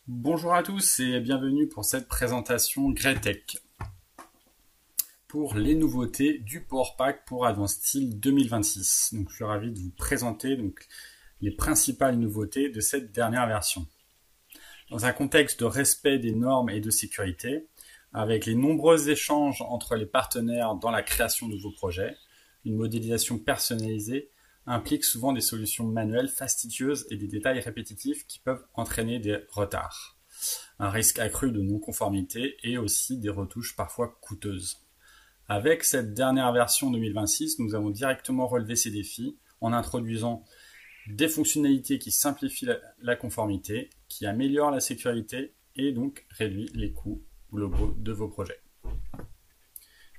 Bonjour à tous et bienvenue pour cette présentation Greatech pour les nouveautés du PowerPack pour Advanced Steel 2026. Donc, je suis ravi de vous présenter les principales nouveautés de cette dernière version. Dans un contexte de respect des normes et de sécurité, avec les nombreux échanges entre les partenaires dans la création de vos projets, une modélisation personnalisée implique souvent des solutions manuelles fastidieuses et des détails répétitifs qui peuvent entraîner des retards, un risque accru de non-conformité et aussi des retouches parfois coûteuses. Avec cette dernière version 2026, nous avons directement relevé ces défis en introduisant des fonctionnalités qui simplifient la conformité, qui améliorent la sécurité et donc réduisent les coûts de vos projets.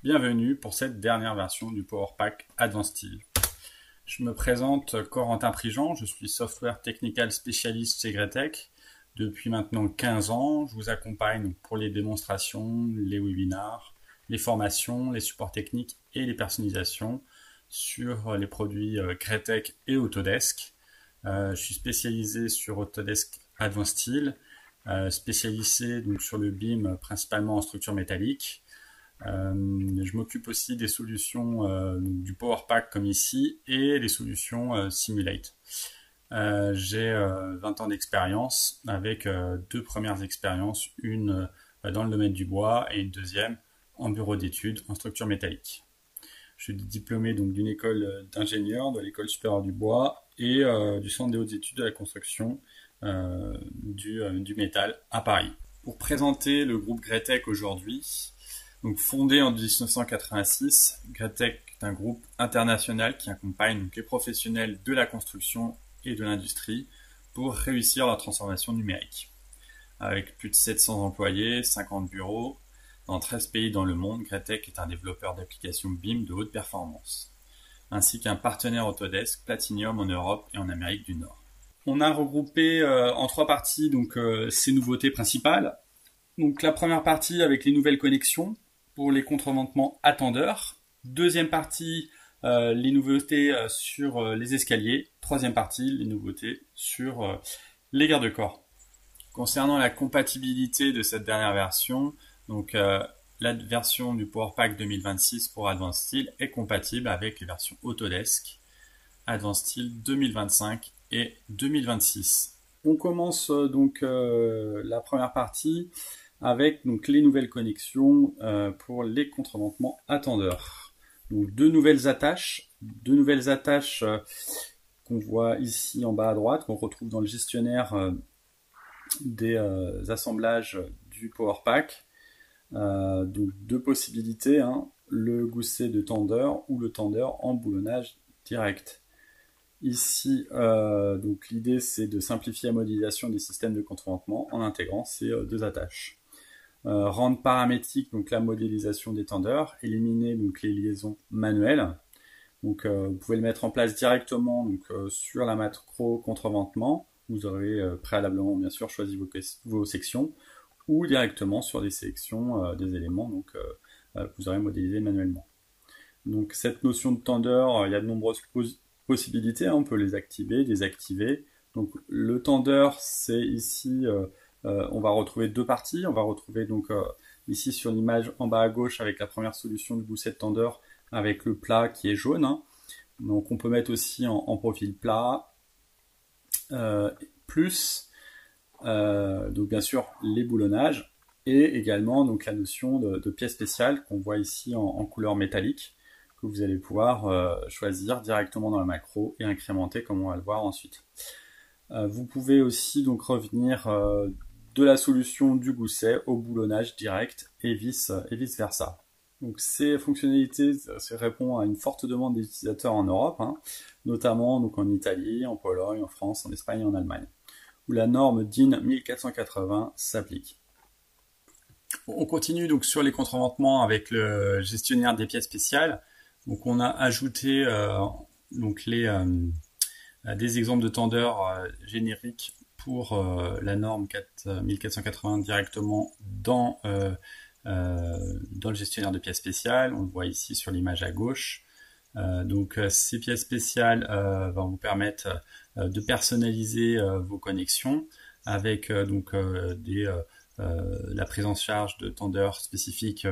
Bienvenue pour cette dernière version du PowerPack Advanced Steel. Je me présente Corentin Prigent, je suis Software Technical Specialist chez Greatech depuis maintenant 15 ans. Je vous accompagne pour les démonstrations, les webinars, les formations, les supports techniques et les personnalisations sur les produits Greatech et Autodesk. Je suis spécialisé sur Autodesk Advanced Steel, spécialisé donc sur le BIM principalement en structure métallique. Je m'occupe aussi des solutions du PowerPack comme ici et les solutions Simulate. J'ai 20 ans d'expérience avec deux premières expériences, une dans le domaine du bois et une deuxième en bureau d'études en structure métallique. Je suis diplômé donc d'une école d'ingénieur de l'école supérieure du bois et du centre des hautes études de la construction du métal à Paris. Pour présenter le groupe Greatech aujourd'hui, donc fondé en 1986, Greatech est un groupe international qui accompagne donc les professionnels de la construction et de l'industrie pour réussir leur transformation numérique. Avec plus de 700 employés, 50 bureaux, dans 13 pays dans le monde, Greatech est un développeur d'applications BIM de haute performance, ainsi qu'un partenaire Autodesk Platinum en Europe et en Amérique du Nord. On a regroupé en trois parties donc ces nouveautés principales. Donc la première partie avec les nouvelles connexions pour les contreventements attendeurs. Deuxième partie, les nouveautés sur les escaliers. Troisième partie, les nouveautés sur les garde-corps. Concernant la compatibilité de cette dernière version, donc la version du PowerPack 2026 pour Advanced Steel est compatible avec les versions Autodesk, Advanced Steel 2025 et 2026. On commence donc la première partie avec donc les nouvelles connexions pour les contreventements attendeurs. Donc deux nouvelles attaches qu'on voit ici en bas à droite, qu'on retrouve dans le gestionnaire des assemblages du PowerPack. Donc deux possibilités, le gousset de tendeur ou le tendeur en boulonnage direct. Ici, donc l'idée c'est de simplifier la modélisation des systèmes de contreventement en intégrant ces deux attaches. Rendre paramétrique donc la modélisation des tendeurs, éliminer donc les liaisons manuelles. Donc vous pouvez le mettre en place directement donc, sur la macro contreventement. Vous aurez préalablement bien sûr choisi vos sections ou directement sur des sélections des éléments donc vous aurez modélisé manuellement. Donc cette notion de tendeur, il y a de nombreuses possibilités, on peut les activer, désactiver. Donc le tendeur, c'est ici on va retrouver deux parties. On va retrouver donc ici sur l'image en bas à gauche avec la première solution du gousset de tendeur avec le plat qui est jaune. Donc on peut mettre aussi en profil plat plus donc bien sûr les boulonnages et également donc la notion de pièce spéciale qu'on voit ici en couleur métallique que vous allez pouvoir choisir directement dans la macro et incrémenter comme on va le voir ensuite. Vous pouvez aussi donc revenir de la solution du gousset au boulonnage direct et vice versa. Donc ces fonctionnalités répondent à une forte demande des utilisateurs en Europe, notamment donc en Italie, en Pologne, en France, en Espagne et en Allemagne, où la norme DIN 1480 s'applique. On continue donc sur les contreventements avec le gestionnaire des pièces spéciales. Donc on a ajouté donc des exemples de tendeurs génériques pour la norme 1480 directement dans le gestionnaire de pièces spéciales. On le voit ici sur l'image à gauche. Donc ces pièces spéciales vont vous permettre de personnaliser vos connexions avec la prise en charge de tendeurs spécifiques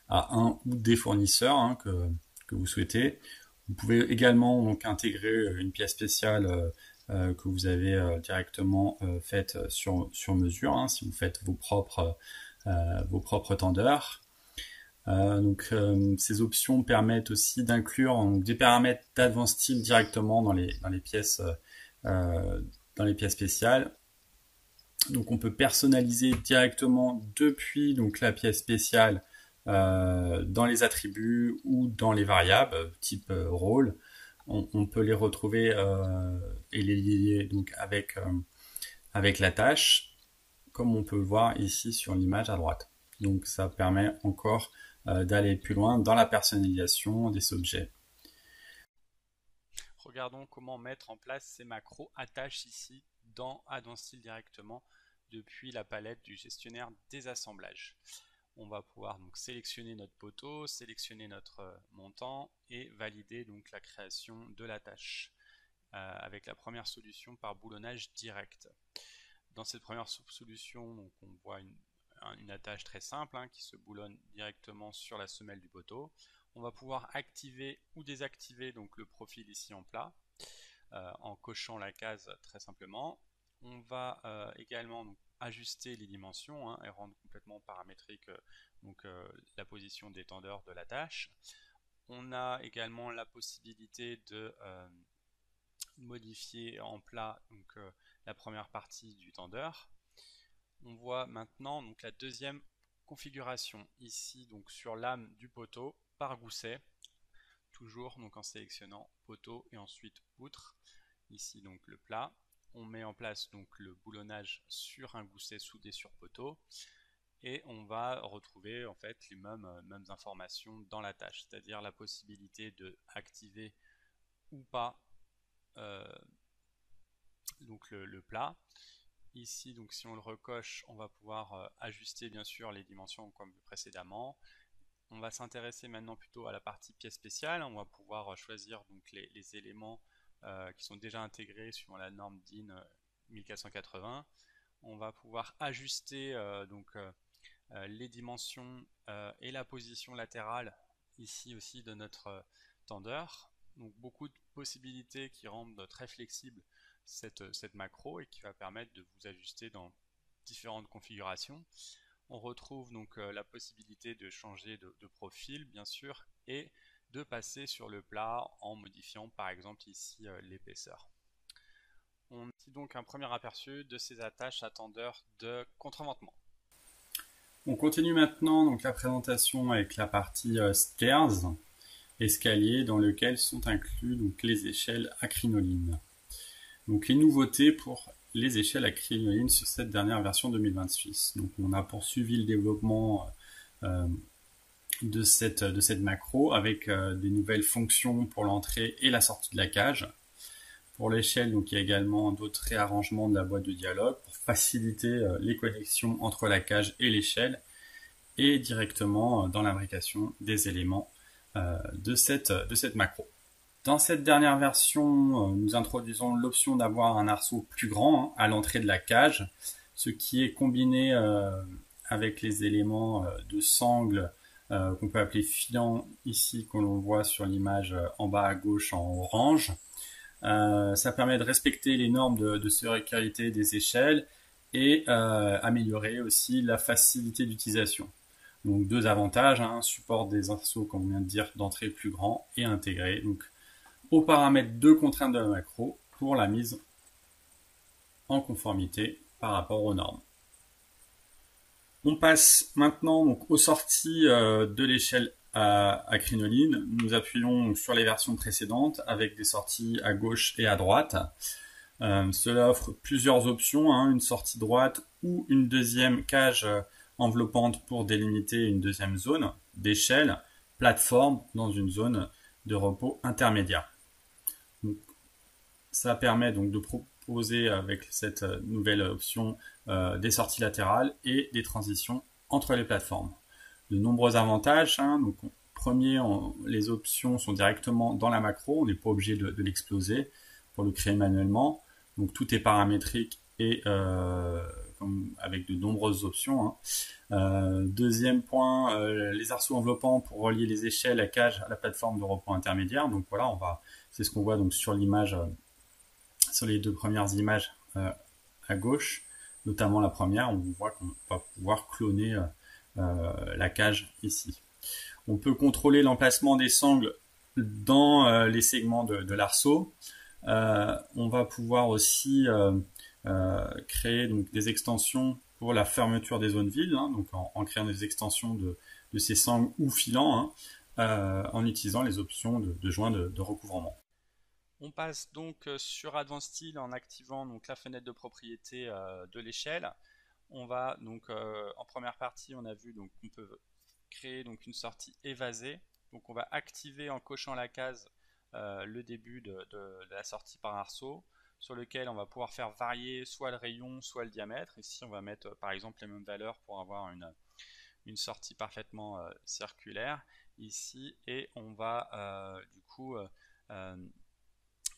à un ou des fournisseurs que vous souhaitez. Vous pouvez également donc intégrer une pièce spéciale que vous avez directement faite sur mesure, hein, si vous faites vos propres tendeurs. Ces options permettent aussi d'inclure des paramètres d'Advanced Style directement dans les pièces spéciales. Donc on peut personnaliser directement depuis la pièce spéciale dans les attributs ou dans les variables type rôle. On peut les retrouver et les lier donc avec la tâche, comme on peut le voir ici sur l'image à droite. Donc ça permet encore d'aller plus loin dans la personnalisation des objets. Regardons comment mettre en place ces macros attaches ici dans Advanced Style directement depuis la palette du gestionnaire des assemblages. On va pouvoir donc sélectionner notre poteau, sélectionner notre montant et valider donc la création de l'attache avec la première solution par boulonnage direct. Dans cette première solution, donc, on voit une attache très simple qui se boulonne directement sur la semelle du poteau. On va pouvoir activer ou désactiver donc le profil ici en plat en cochant la case très simplement. On va également donc, ajuster les dimensions et rendre complètement paramétrique la position des tendeurs de la tâche. On a également la possibilité de modifier en plat la première partie du tendeur. On voit maintenant donc, la deuxième configuration ici donc, sur l'âme du poteau par gousset, toujours donc, en sélectionnant poteau et ensuite poutre. Ici donc le plat. On met en place donc le boulonnage sur un gousset soudé sur poteau et on va retrouver en fait les mêmes informations dans la tâche, c'est-à-dire la possibilité de activer ou pas donc le plat. Ici donc si on le recoche, on va pouvoir ajuster bien sûr les dimensions comme précédemment. On va s'intéresser maintenant plutôt à la partie pièce spéciale. On va pouvoir choisir donc les éléments qui sont déjà intégrés suivant la norme DIN 1480. On va pouvoir ajuster les dimensions et la position latérale ici aussi de notre tendeur. Donc beaucoup de possibilités qui rendent très flexible cette macro et qui va permettre de vous ajuster dans différentes configurations. On retrouve donc la possibilité de changer de profil bien sûr et de passer sur le plat en modifiant par exemple ici l'épaisseur. On a donc un premier aperçu de ces attaches à tendeur de contreventement. On continue maintenant donc la présentation avec la partie stairs, escalier, dans lequel sont inclus donc les échelles à crinoline. Donc les nouveautés pour les échelles à crinoline sur cette dernière version 2026. Donc on a poursuivi le développement de cette macro avec des nouvelles fonctions pour l'entrée et la sortie de la cage. Pour l'échelle, donc il y a également d'autres réarrangements de la boîte de dialogue pour faciliter les connexions entre la cage et l'échelle et directement dans l'imbrication des éléments de cette macro. Dans cette dernière version, nous introduisons l'option d'avoir un arceau plus grand à l'entrée de la cage, ce qui est combiné avec les éléments de sangle qu'on peut appeler filants ici, que l'on voit sur l'image en bas à gauche en orange. Ça permet de respecter les normes de sécurité des échelles et améliorer aussi la facilité d'utilisation. Donc deux avantages, support des arceaux, comme on vient de dire, d'entrée plus grand et intégré donc aux paramètres de contrainte de la macro pour la mise en conformité par rapport aux normes. On passe maintenant donc aux sorties de l'échelle à crinoline. Nous appuyons sur les versions précédentes avec des sorties à gauche et à droite. Cela offre plusieurs options, une sortie droite ou une deuxième cage enveloppante pour délimiter une deuxième zone d'échelle, plateforme dans une zone de repos intermédiaire. Donc, ça permet donc de proposer avec cette nouvelle option des sorties latérales et des transitions entre les plateformes. De nombreux avantages. Donc, premier, les options sont directement dans la macro, on n'est pas obligé de l'exploser pour le créer manuellement. Donc tout est paramétrique et avec de nombreuses options, hein. Deuxième point, les arceaux enveloppants pour relier les échelles, la cage à la plateforme de repos intermédiaire. Donc voilà, c'est ce qu'on voit donc sur l'image, sur les deux premières images à gauche, notamment la première, on voit qu'on va pouvoir cloner la cage ici. On peut contrôler l'emplacement des sangles dans les segments de l'arceau. On va pouvoir aussi créer donc des extensions pour la fermeture des zones vides, hein, donc en créant des extensions de ces sangles ou filants, hein, en utilisant les options de joints de recouvrement. On passe donc sur Advanced Steel en activant donc la fenêtre de propriété de l'échelle. On va donc en première partie, on a vu donc qu'on peut créer donc une sortie évasée. Donc on va activer en cochant la case le début de la sortie par arceau, sur lequel on va pouvoir faire varier soit le rayon, soit le diamètre. Ici, on va mettre par exemple les mêmes valeurs pour avoir une sortie parfaitement circulaire ici, et on va du coup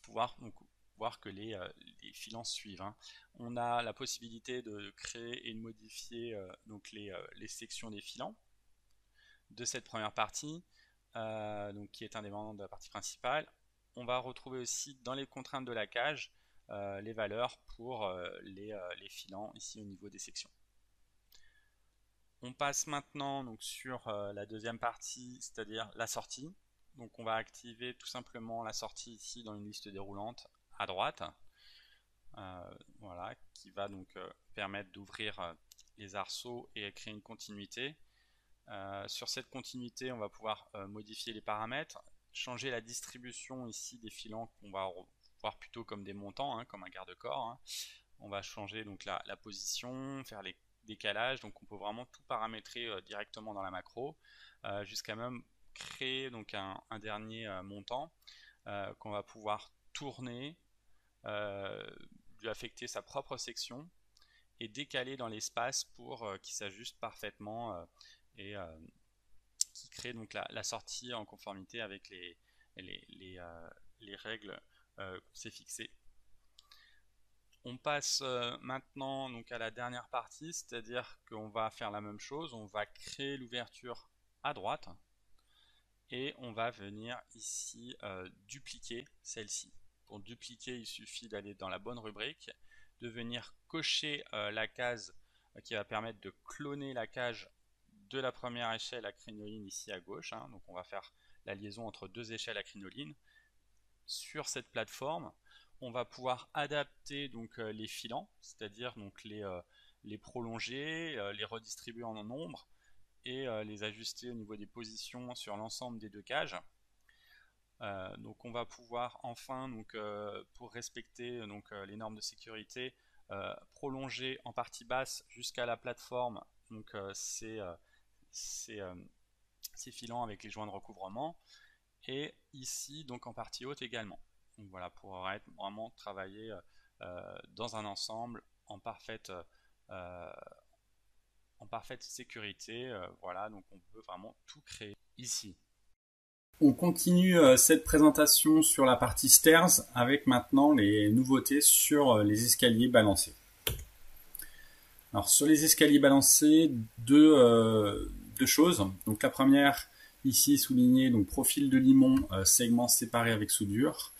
pouvoir donc voir que les filants suivent, hein. On a la possibilité de créer et de modifier donc les sections des filants de cette première partie, donc qui est indépendante de la partie principale. On va retrouver aussi dans les contraintes de la cage les valeurs pour les filants ici au niveau des sections. On passe maintenant donc sur la deuxième partie, c'est-à-dire la sortie. Donc on va activer tout simplement la sortie ici dans une liste déroulante à droite, voilà, qui va donc permettre d'ouvrir les arceaux et créer une continuité. Sur cette continuité, on va pouvoir modifier les paramètres, changer la distribution ici des filants qu'on va voir plutôt comme des montants, hein, comme un garde-corps, hein. On va changer donc la position, faire les décalages, donc on peut vraiment tout paramétrer directement dans la macro, jusqu'à même créer donc un dernier montant qu'on va pouvoir tourner, lui affecter sa propre section et décaler dans l'espace pour qu'il s'ajuste parfaitement et qui crée donc la sortie en conformité avec les règles qu'on s'est fixées. On passe maintenant donc à la dernière partie, c'est-à-dire qu'on va faire la même chose, on va créer l'ouverture à droite et on va venir ici dupliquer celle-ci. Pour dupliquer, il suffit d'aller dans la bonne rubrique, de venir cocher la case qui va permettre de cloner la cage de la première échelle à crinoline ici à gauche, hein. Donc on va faire la liaison entre deux échelles à crinoline. Sur cette plateforme, on va pouvoir adapter donc les filants, c'est-à-dire donc les prolonger, les redistribuer en nombre et les ajuster au niveau des positions sur l'ensemble des deux cages. Donc on va pouvoir enfin, donc, pour respecter donc, les normes de sécurité, prolonger en partie basse jusqu'à la plateforme donc, ces filants avec les joints de recouvrement, et ici donc en partie haute également. Donc voilà, pour vraiment travailler dans un ensemble en parfaite sécurité. Voilà, donc on peut vraiment tout créer ici. On continue cette présentation sur la partie stairs avec maintenant les nouveautés sur les escaliers balancés. Alors sur les escaliers balancés, deux choses. Donc la première, ici soulignée, donc profil de limon, segment séparé avec soudure.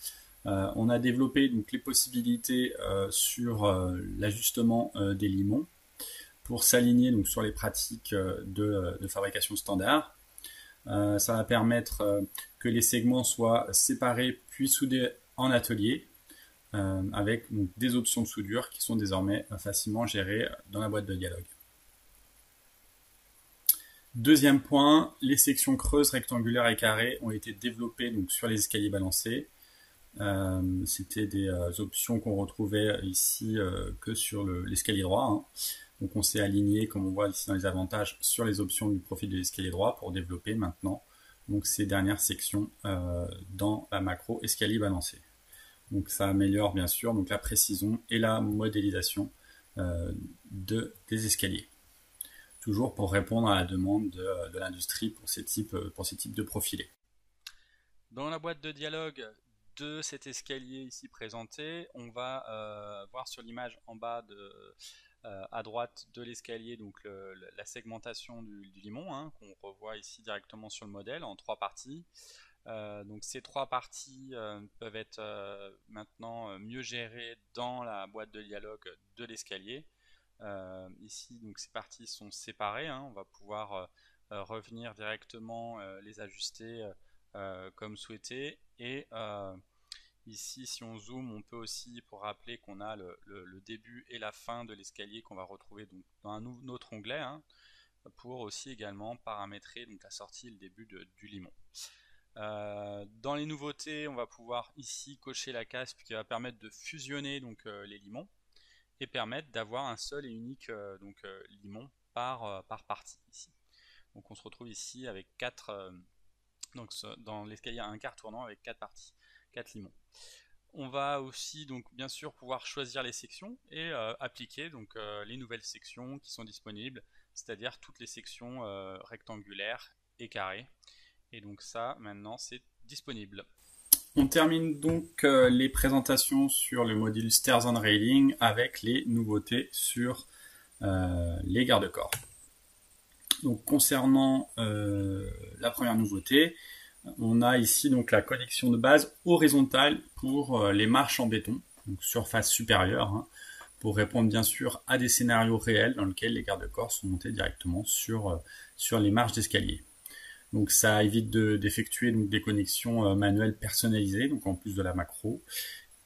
On a développé donc les possibilités sur l'ajustement des limons pour s'aligner donc sur les pratiques de fabrication standard. Ça va permettre que les segments soient séparés puis soudés en atelier, avec donc, des options de soudure qui sont désormais facilement gérées dans la boîte de dialogue. Deuxième point, les sections creuses, rectangulaires et carrées ont été développées donc, sur les escaliers balancés. C'était des options qu'on retrouvait ici que sur l'escalier droit, hein. Donc on s'est aligné, comme on voit ici dans les avantages, sur les options du profil de l'escalier droit pour développer maintenant donc, ces dernières sections dans la macro escalier balancé. Donc ça améliore bien sûr donc, la précision et la modélisation des escaliers. Toujours pour répondre à la demande de l'industrie pour ces types de profilés. Dans la boîte de dialogue, de cet escalier ici présenté, on va voir sur l'image en bas à droite de l'escalier donc la segmentation du limon hein, qu'on revoit ici directement sur le modèle en 3 parties. Donc ces 3 parties peuvent être maintenant mieux gérées dans la boîte de dialogue de l'escalier. Ici donc ces parties sont séparées, hein, on va pouvoir revenir directement les ajuster comme souhaité et ici si on zoome on peut aussi, pour rappeler qu'on a le début et la fin de l'escalier qu'on va retrouver donc dans un autre onglet hein, pour aussi également paramétrer donc la sortie et le début du limon. Dans les nouveautés, on va pouvoir ici cocher la case qui va permettre de fusionner donc, les limons et permettre d'avoir un seul et unique limon par partie ici. Donc on se retrouve ici avec 4 dans l'escalier un quart tournant avec 4 parties, 4 limons. On va aussi donc bien sûr pouvoir choisir les sections et appliquer donc les nouvelles sections qui sont disponibles, c'est-à-dire toutes les sections rectangulaires et carrées. Et donc ça, maintenant, c'est disponible. On termine donc les présentations sur le module Stairs and Railing avec les nouveautés sur les garde-corps. Donc concernant la première nouveauté, on a ici donc la connexion de base horizontale pour les marches en béton, donc surface supérieure, hein, pour répondre bien sûr à des scénarios réels dans lesquels les garde-corps sont montés directement sur les marches d'escalier. Donc ça évite d'effectuer des connexions manuelles personnalisées, donc en plus de la macro,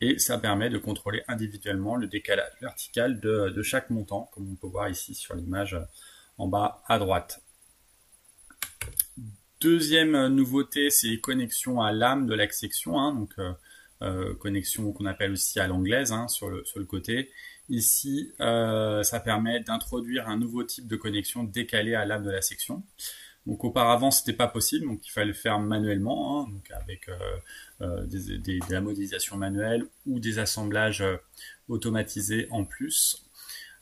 et ça permet de contrôler individuellement le décalage vertical de chaque montant, comme on peut voir ici sur l'image en bas à droite. Deuxième nouveauté, c'est les connexions à lame de l'axe section, hein, donc connexion qu'on appelle aussi à l'anglaise hein, sur le côté. Ici, ça permet d'introduire un nouveau type de connexion décalée à lame de la section. Donc auparavant, c'était pas possible, donc il fallait le faire manuellement, hein, donc avec de la modélisation manuelle ou des assemblages automatisés en plus.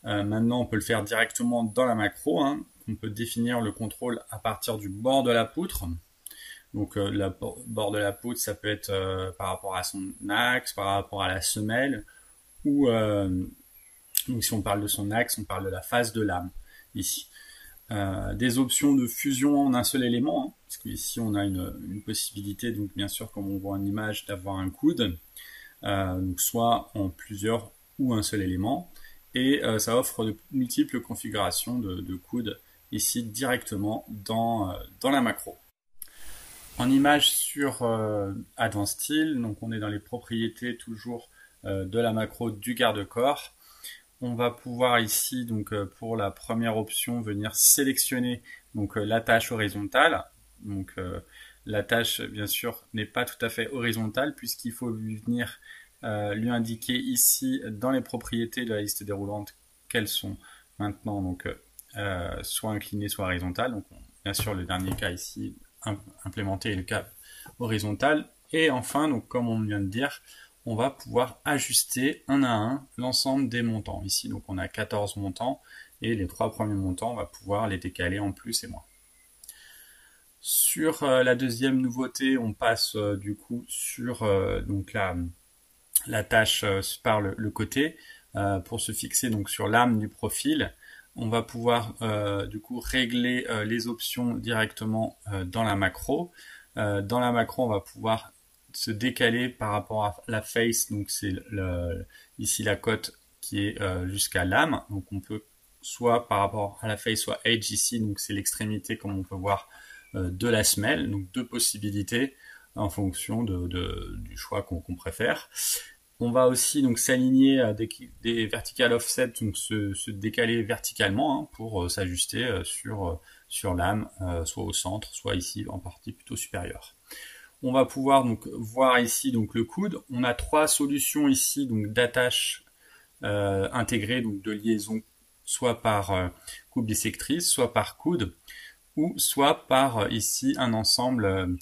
Maintenant, on peut le faire directement dans la macro. Hein. On peut définir le contrôle à partir du bord de la poutre. Donc le bord de la poutre, ça peut être par rapport à son axe, par rapport à la semelle, ou donc si on parle de son axe, on parle de la face de lame ici. Des options de fusion en un seul élément, hein, parce qu'ici on a une possibilité, donc bien sûr comme on voit en image, d'avoir un coude, donc soit en plusieurs ou un seul élément, et ça offre de multiples configurations de coudes ici directement dans la macro. En image sur Advanced Steel, donc on est dans les propriétés toujours de la macro du garde-corps. On va pouvoir ici, donc pour la première option, venir sélectionner donc l'attache horizontale. Donc l'attache, bien sûr, n'est pas tout à fait horizontale puisqu'il faut lui venir lui indiquer ici dans les propriétés de la liste déroulante qu'elles sont maintenant donc soit inclinées, soit horizontales. Donc bien sûr, le dernier cas ici implémenté est le cas horizontal. Et enfin, donc comme on vient de dire, on va pouvoir ajuster un à un l'ensemble des montants. Ici, donc on a 14 montants et les 3 premiers montants, on va pouvoir les décaler en plus et moins. Sur la deuxième nouveauté, on passe du coup sur donc la tâche par le côté pour se fixer donc sur l'arme du profil. On va pouvoir du coup régler les options directement dans la macro. Dans la macro, on va pouvoir se décaler par rapport à la face, donc c'est ici la cote qui est jusqu'à l'âme, donc on peut soit par rapport à la face, soit edge ici, donc c'est l'extrémité comme on peut voir de la semelle, donc 2 possibilités en fonction du choix qu'on préfère. On va aussi donc s'aligner à des vertical offset, donc se décaler verticalement hein, pour s'ajuster sur l'âme, soit au centre, soit ici en partie plutôt supérieure. On va pouvoir donc voir ici donc le coude. On a 3 solutions ici donc d'attache intégrée, donc de liaison, soit par coupe bissectrice, soit par coude, ou soit par ici un ensemble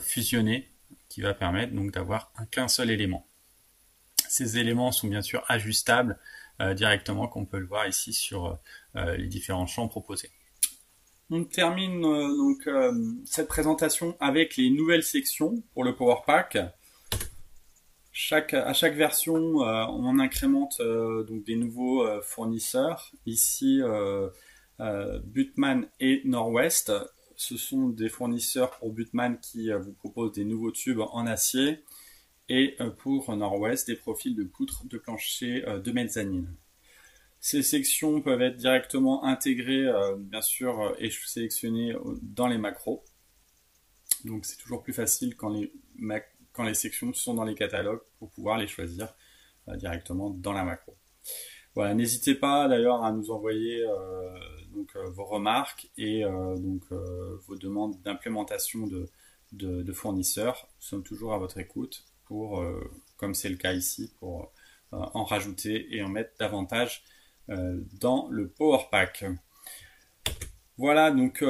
fusionné qui va permettre donc d'avoir qu'un seul élément. Ces éléments sont bien sûr ajustables directement, comme on peut le voir ici sur les différents champs proposés. On termine donc cette présentation avec les nouvelles sections pour le Power Pack. À chaque version, on incrémente donc des nouveaux fournisseurs. Ici, Butman et Norwest. Ce sont des fournisseurs pour Butman qui vous proposent des nouveaux tubes en acier et pour Norwest des profils de poutres de plancher de mezzanine. Ces sections peuvent être directement intégrées, bien sûr, et sélectionnées dans les macros. Donc c'est toujours plus facile quand les sections sont dans les catalogues pour pouvoir les choisir directement dans la macro. Voilà, n'hésitez pas d'ailleurs à nous envoyer vos remarques et vos demandes d'implémentation de fournisseurs. Nous sommes toujours à votre écoute pour, comme c'est le cas ici, pour en rajouter et en mettre davantage dans le Power Pack. Voilà, donc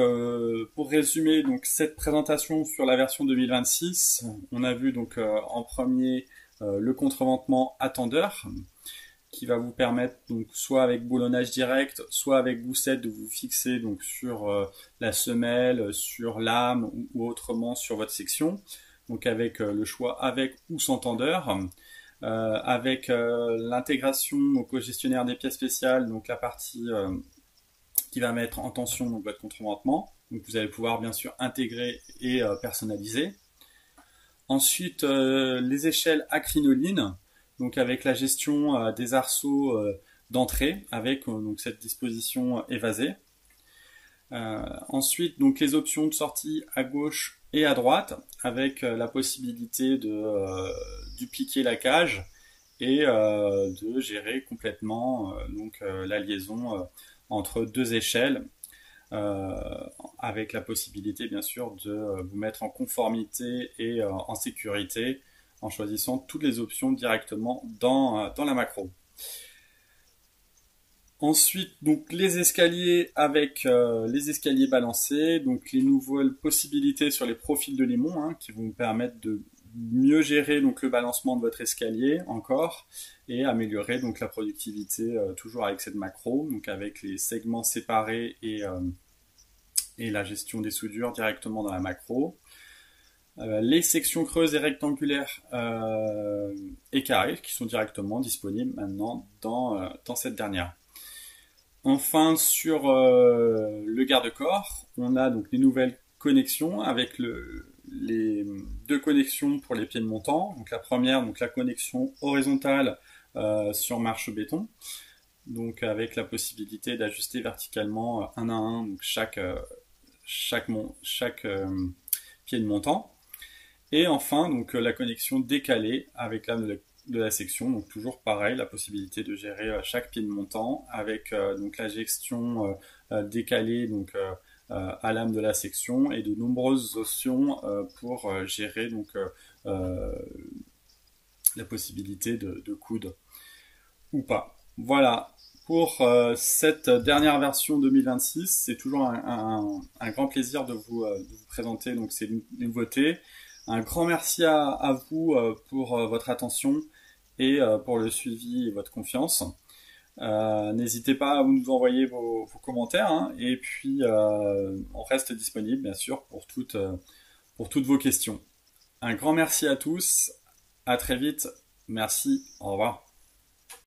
pour résumer donc cette présentation sur la version 2026, on a vu donc en premier le contreventement attendeur qui va vous permettre donc soit avec boulonnage direct, soit avec goussette de vous fixer donc sur la semelle, sur l'âme ou autrement sur votre section. Donc avec le choix avec ou sans tendeur. Avec l'intégration au co-gestionnaire des pièces spéciales, donc la partie qui va mettre en tension donc, votre contreventement. Donc vous allez pouvoir bien sûr intégrer et personnaliser. Ensuite, les échelles à crinoline, donc avec la gestion des arceaux d'entrée, avec donc cette disposition évasée. Ensuite, donc les options de sortie à gauche et à droite, avec la possibilité de dupliquer la cage et de gérer complètement la liaison entre deux échelles, avec la possibilité bien sûr de vous mettre en conformité et en sécurité en choisissant toutes les options directement dans la macro. Ensuite, donc les escaliers avec les escaliers balancés, donc les nouvelles possibilités sur les profils de limon qui vont vous permettre de mieux gérer donc le balancement de votre escalier encore et améliorer donc la productivité toujours avec cette macro, donc avec les segments séparés et la gestion des soudures directement dans la macro. Les sections creuses et rectangulaires et carrées qui sont directement disponibles maintenant dans cette dernière. Enfin, sur le garde-corps, on a donc les nouvelles connexions avec les deux connexions pour les pieds de montant. Donc la première, donc la connexion horizontale sur marche béton, donc avec la possibilité d'ajuster verticalement un à un donc chaque pied de montant. Et enfin, donc la connexion décalée avec l'âme de la section, donc toujours pareil, la possibilité de gérer chaque pied de montant avec donc la gestion décalée donc à l'âme de la section et de nombreuses options pour gérer donc la possibilité de coudre ou pas. Voilà. Pour cette dernière version 2026, c'est toujours un grand plaisir de vous présenter donc ces nouveautés. Un grand merci à vous pour votre attention et pour le suivi et votre confiance. N'hésitez pas à nous envoyer vos commentaires et puis on reste disponible bien sûr pour toutes vos questions. Un grand merci à tous, à très vite, merci, au revoir.